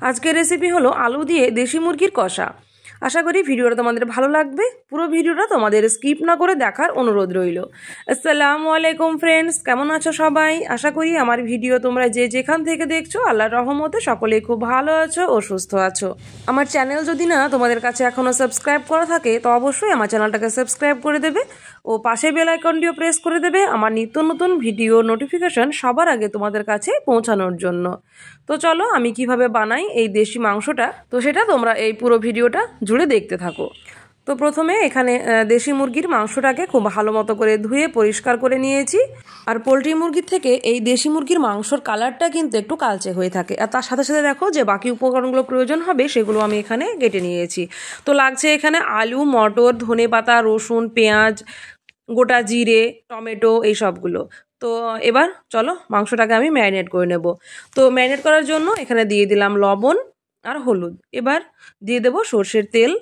আজকের রেসিপি হলো আলু দিয়ে দেশি মুরগির কষা। আশা করি ভিডিওটা তোমাদের ভালো লাগবে। পুরো ভিডিওটা তোমাদের স্কিপ না করে দেখার অনুরোধ রইল। আসসালামু আলাইকুম ফ্রেন্ডস, কেমন আছো সবাই? আশা করি আমার ভিডিও তোমরা যে যেখান থেকে দেখছো আল্লাহর রহমতে সকলেই খুব ভালো আছো ও সুস্থ আছো। আমার চ্যানেল যদি না তোমাদের কাছে এখনও সাবস্ক্রাইব করা থাকে তো অবশ্যই আমার চ্যানেলটাকে সাবস্ক্রাইব করে দেবে ও পাশে বেল আইকনটিও প্রেস করে দেবে আমার নিত্য নতুন ভিডিও নোটিফিকেশন সবার আগে তোমাদের কাছে পৌঁছানোর জন্য। তো চলো আমি কিভাবে বানাই এই দেশি মাংসটা, তো সেটা তোমরা এই পুরো ভিডিওটা জুড়ে দেখতে থাকো। তো প্রথমে এখানে দেশি মুরগির মাংসটাকে খুব ভালো মতো করে ধুয়ে পরিষ্কার করে নিয়েছি। আর পোলট্রি মুরগির থেকে এই দেশি মুরগির মাংসর কালারটা কিন্তু একটু কালচে হয়ে থাকে। আর তার সাথে সাথে দেখো যে বাকি উপকরণগুলো প্রয়োজন হবে সেগুলো আমি এখানে কেটে নিয়েছি। তো লাগছে এখানে আলু, মটর, ধনেপাতা, রসুন, পেঁয়াজ, গোটা জিরে, টমেটো, এই সবগুলো। তো এবার চলো মাংসটাকে আমি ম্যারিনেট করে নেব। তো ম্যারিনেট করার জন্য এখানে দিয়ে দিলাম লবণ আর হলুদ। এবার দিয়ে দেব সর্ষের তেল।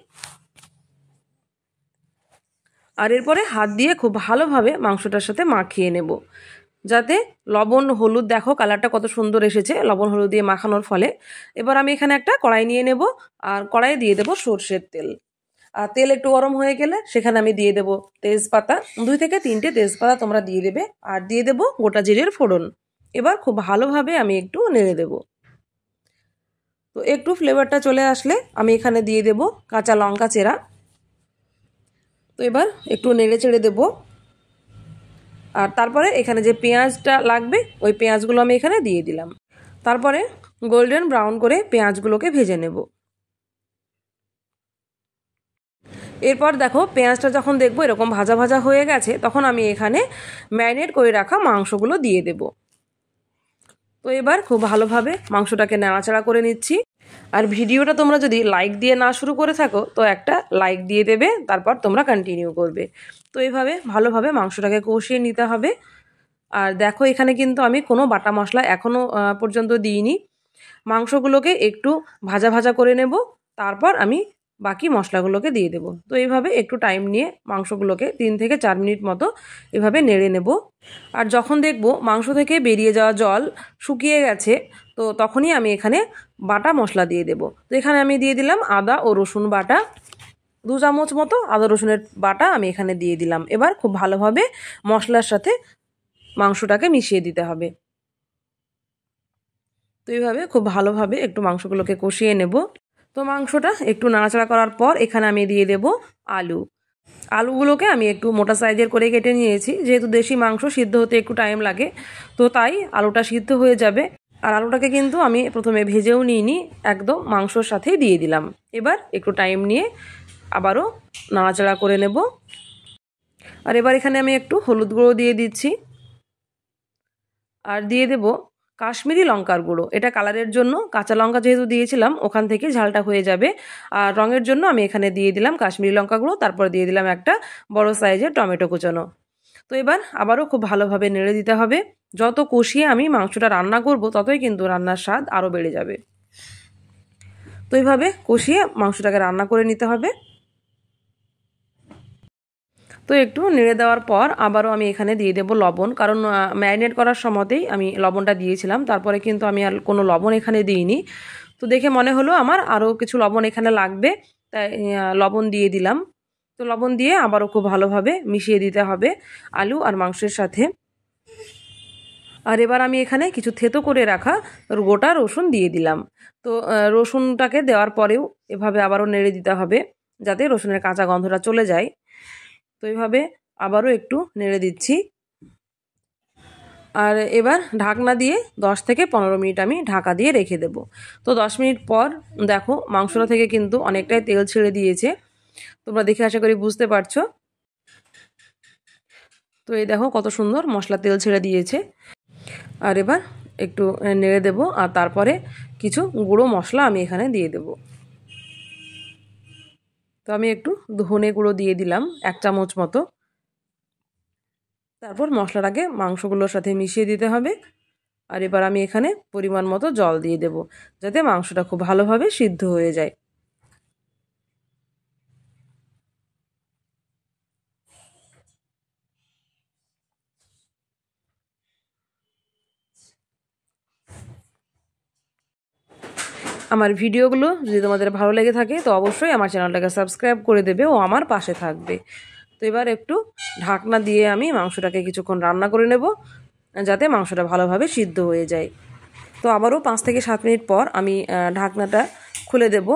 আর এরপরে হাত দিয়ে খুব ভালোভাবে মাংসটার সাথে মাখিয়ে নেব, যাতে লবণ হলুদ, দেখো কালারটা কত সুন্দর এসেছে লবণ হলুদ দিয়ে মাখানোর ফলে। এবার আমি এখানে একটা কড়াই নিয়ে নেব আর কড়াইয়ে দিয়ে দেব সর্ষের তেল। আর তেল একটু গরম হয়ে গেলে সেখানে আমি দিয়ে দেব তেজপাতা, 2 থেকে 3টে তেজপাতা তোমরা দিয়ে দেবে। আর দিয়ে দেব গোটা জিরের ফোড়ন। এবার খুব ভালোভাবে আমি একটু নেড়ে দেব। তো একটু ফ্লেভারটা চলে আসলে আমি এখানে দিয়ে দেব কাঁচা লঙ্কা চেরা। তো এবার একটু নেড়ে চেড়ে দেবো। আর তারপরে এখানে যে পেঁয়াজটা লাগবে ওই পেঁয়াজগুলো আমি এখানে দিয়ে দিলাম। তারপরে গোল্ডেন ব্রাউন করে পেঁয়াজগুলোকে ভেজে নেব। এরপর দেখো পেঁয়াজটা যখন দেখবো এরকম ভাজা ভাজা হয়ে গেছে তখন আমি এখানে ম্যারিনেট করে রাখা মাংসগুলো দিয়ে দেব। তো এবার খুব ভালোভাবে মাংসটাকে নাড়াচাড়া করে নিচ্ছি। আর ভিডিওটা তোমরা যদি লাইক দিয়ে না শুরু করে থাকো তো একটা লাইক দিয়ে দেবে, তারপর তোমরা কন্টিনিউ করবে। তো এইভাবে ভালোভাবে মাংসটাকে কষিয়ে নিতে হবে। আর দেখো এখানে কিন্তু আমি কোনো বাটা মশলা এখনও পর্যন্ত দিইনি। মাংসগুলোকে একটু ভাজা ভাজা করে নেব, তারপর আমি বাকি মশলাগুলোকে দিয়ে দেব। তো এইভাবে একটু টাইম নিয়ে মাংসগুলোকে 3 থেকে 4 মিনিট মতো এভাবে নেড়ে নেব। আর যখন দেখব মাংস থেকে বেরিয়ে যাওয়া জল শুকিয়ে গেছে তো তখনই আমি এখানে বাটা মশলা দিয়ে দেব। তো এখানে আমি দিয়ে দিলাম আদা ও রসুন বাটা, 2 চামচ মতো আদা রসুনের বাটা আমি এখানে দিয়ে দিলাম। এবার খুব ভালোভাবে মশলার সাথে মাংসটাকে মিশিয়ে দিতে হবে। তো এইভাবে খুব ভালোভাবে একটু মাংসগুলোকে কষিয়ে নেব। তো মাংসটা একটু নাড়াচাড়া করার পর এখানে আমি দিয়ে দেব আলু। আলুগুলোকে আমি একটু মোটা সাইজের করে কেটে নিয়েছি, যেহেতু দেশি মাংস সিদ্ধ হতে একটু টাইম লাগে তো তাই আলুটা সিদ্ধ হয়ে যাবে। আর আলুটাকে কিন্তু আমি প্রথমে ভেজেও নিইনি, একদম মাংসর সাথেই দিয়ে দিলাম। এবার একটু টাইম নিয়ে আবারও নাড়াচাড়া করে নেব। আর এবার এখানে আমি একটু হলুদ গুঁড়ো দিয়ে দিচ্ছি। আর দিয়ে দেব কাশ্মীরি লঙ্কার গুঁড়ো, এটা কালারের জন্য, কাঁচা লঙ্কা যেহেতু দিয়েছিলাম ওখান থেকে ঝালটা হয়ে যাবে। আর রঙের জন্য আমি এখানে দিয়ে দিলাম কাশ্মীরি লঙ্কা গুঁড়ো, তারপর দিয়ে দিলাম একটা বড় সাইজের টমেটো কুচানো। তো এবার আবারও খুব ভালোভাবে নেড়ে দিতে হবে। যত কষিয়ে আমি মাংসটা রান্না করব ততই কিন্তু রান্নার স্বাদ আরও বেড়ে যাবে। তো এইভাবে কষিয়ে মাংসটাকে রান্না করে নিতে হবে। তো একটু নেড়ে দেওয়ার পর আবারও আমি এখানে দিয়ে দেব লবণ, কারণ ম্যারিনেট করার সময়তেই আমি লবণটা দিয়েছিলাম, তারপরে কিন্তু আমি আর কোনো লবণ এখানে দিইনি। তো দেখে মনে হলো আমার আরও কিছু লবণ এখানে লাগবে, তাই লবণ দিয়ে দিলাম। তো লবণ দিয়ে আবারও খুব ভালোভাবে মিশিয়ে দিতে হবে আলু আর মাংসের সাথে। আর এবার আমি এখানে কিছু থেতো করে রাখা গোটা রসুন দিয়ে দিলাম। তো রসুনটাকে দেওয়ার পরেও এভাবে আবারও নেড়ে দিতে হবে যাতে রসুনের কাঁচা গন্ধটা চলে যায়। তো এইভাবে আবারও একটু নেড়ে দিচ্ছি। আর এবার ঢাকনা দিয়ে 10 থেকে 15 মিনিট আমি ঢাকা দিয়ে রেখে দেব। তো 10 মিনিট পর দেখো মাংসটা থেকে কিন্তু অনেকটাই তেল ছেড়ে দিয়েছে, তোমরা দেখে আশা করি বুঝতে পারছো। তো এই দেখো কত সুন্দর মশলা তেল ছেড়ে দিয়েছে। আর এবার একটু নেড়ে দেব আর তারপরে কিছু গুঁড়ো মশলা আমি এখানে দিয়ে দেব। তো আমি একটু ধনে গুঁড়ো দিয়ে দিলাম 1 চামচ মতো। তারপর মশলাটাকে মাংসগুলোর সাথে মিশিয়ে দিতে হবে। আর এবার আমি এখানে পরিমাণ মতো জল দিয়ে দেব যাতে মাংসটা খুব ভালোভাবে সিদ্ধ হয়ে যায়। আমার ভিডিওগুলো যদি তোমাদের ভালো লেগে থাকে তো অবশ্যই আমার চ্যানেলটাকে সাবস্ক্রাইব করে দেবে ও আমার পাশে থাকবে। তো এবার একটু ঢাকনা দিয়ে আমি মাংসটাকে কিছুক্ষণ রান্না করে নেব যাতে মাংসটা ভালোভাবে সিদ্ধ হয়ে যায়। তো আবারও 5 থেকে 7 মিনিট পর আমি ঢাকনাটা খুলে দেব।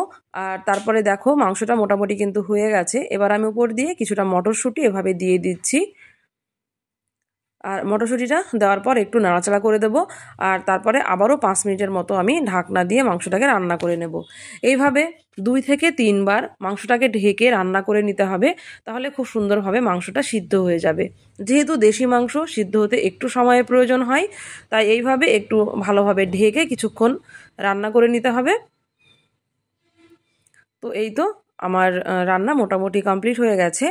আর তারপরে দেখো মাংসটা মোটামুটি কিন্তু হয়ে গেছে। এবার আমি উপর দিয়ে কিছুটা মটরশুঁটি এভাবে দিয়ে দিচ্ছি। আর মটরশুঁটিটা দেওয়ার পর একটু নাড়াচাড়া করে দেব। আর তারপরে আবারও 5 মিনিটের মতো আমি ঢাকনা দিয়ে মাংসটাকে রান্না করে নেব। এইভাবে 2 থেকে 3 বার মাংসটাকে ঢেকে রান্না করে নিতে হবে, তাহলে খুব সুন্দরভাবে মাংসটা সিদ্ধ হয়ে যাবে। যেহেতু দেশি মাংস সিদ্ধ হতে একটু সময়ের প্রয়োজন হয়, তাই এইভাবে একটু ভালোভাবে ঢেকে কিছুক্ষণ রান্না করে নিতে হবে। তো এই তো আমার রান্না মোটামুটি কমপ্লিট হয়ে গেছে।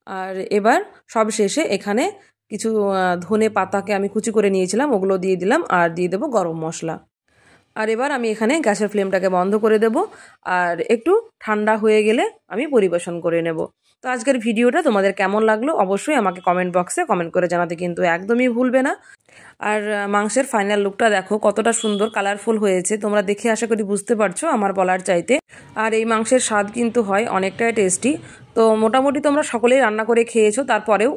আর এবার সব শেষে এখানে কিছু ধনে পাতাকে আমি কুচি করে নিয়েছিলাম, ওগুলো দিয়ে দিলাম আর দিয়ে দেবো গরম মশলা। আর এবার আমি এখানে গ্যাসের ফ্লেমটাকে বন্ধ করে দেব আর একটু ঠান্ডা হয়ে গেলে আমি পরিবেশন করে নেব। তো আজকের ভিডিওটা তোমাদের কেমন লাগলো অবশ্যই আমাকে কমেন্ট বক্সে কমেন্ট করে জানাতে কিন্তু একদমই ভুলবে না। আর মাংসের ফাইনাল লুকটা দেখো কতটা সুন্দর কালারফুল হয়েছে, তোমরা দেখে আশা করি বুঝতে পারছো আমার বলার চাইতে। আর এই মাংসের স্বাদ কিন্তু হয় অনেকটাই টেস্টি। তো মোটামুটি তোমরা সকলেই রান্না করে খেয়েছো, তারপরেও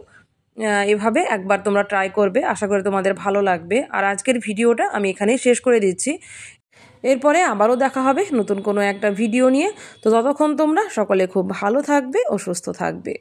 এভাবে একবার তোমরা ট্রাই করবে, আশা করি তোমাদের ভালো লাগবে। আর আজকের ভিডিওটা আমি এখানেই শেষ করে দিচ্ছি। এরপরে আবারও দেখা হবে নতুন কোনো একটা ভিডিও নিয়ে। তো ততক্ষণ তোমরা সকলে খুব ভালো থাকবে ও সুস্থ থাকবে।